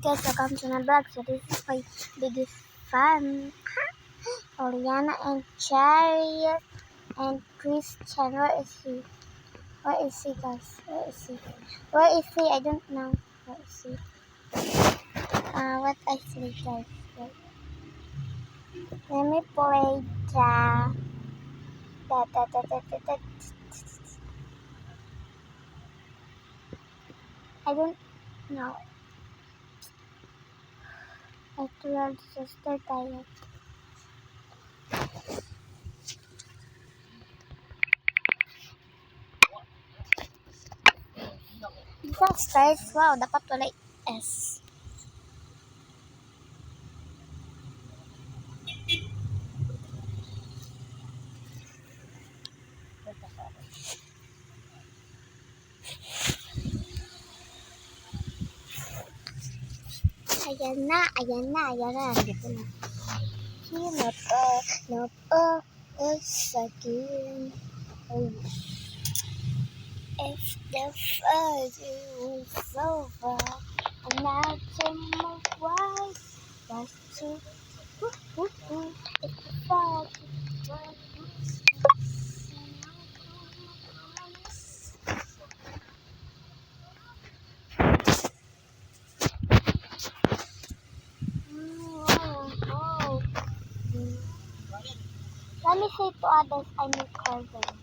guys, welcome to my vlog. So this is my biggest fan, Oriana and Chariot and Christian. Where is he? Where is he, guys? Where is he? Where is he? I don't know. Where is he? What I see, guys. Wait. Let me play I don't know. Natural disaster diet. Disasters? Wow, dapat wala S. Ayan na. Dito na. Not us again. Oh. If the further was over, and now to my wife was to if the further let me say to others I'm recording.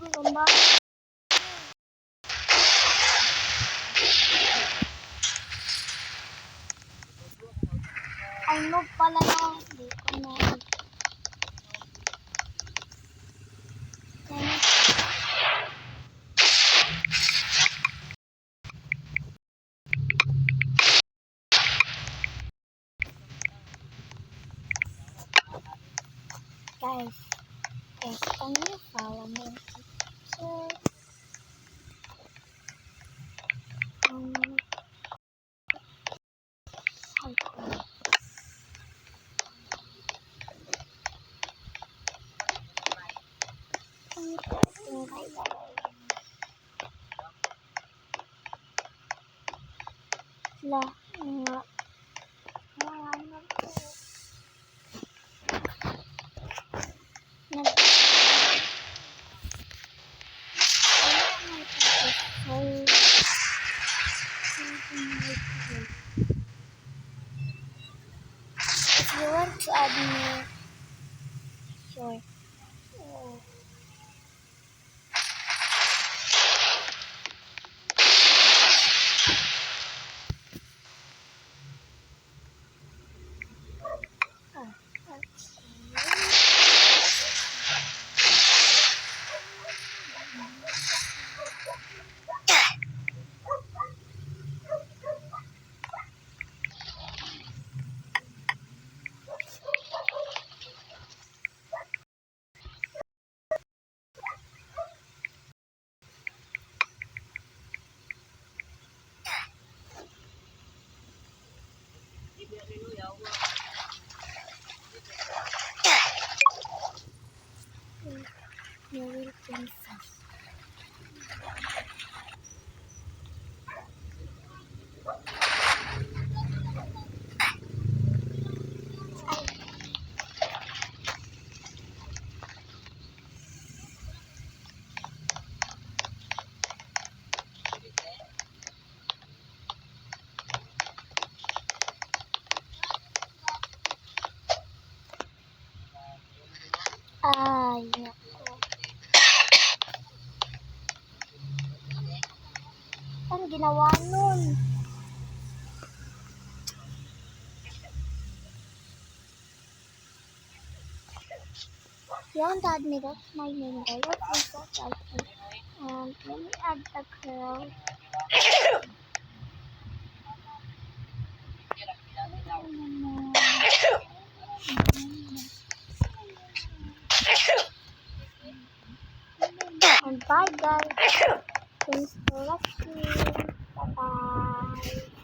Ang ganda. Ay, no pala na. Hindi ko na. Guys, can you follow me? So, if you want to add me, sure. Merry Princess. Yeah. Ano ginawa nun? You want to add me? That's my name, guys. What is that? Let me add the girl. And bye, guys. Thanks for watching. Bye-bye.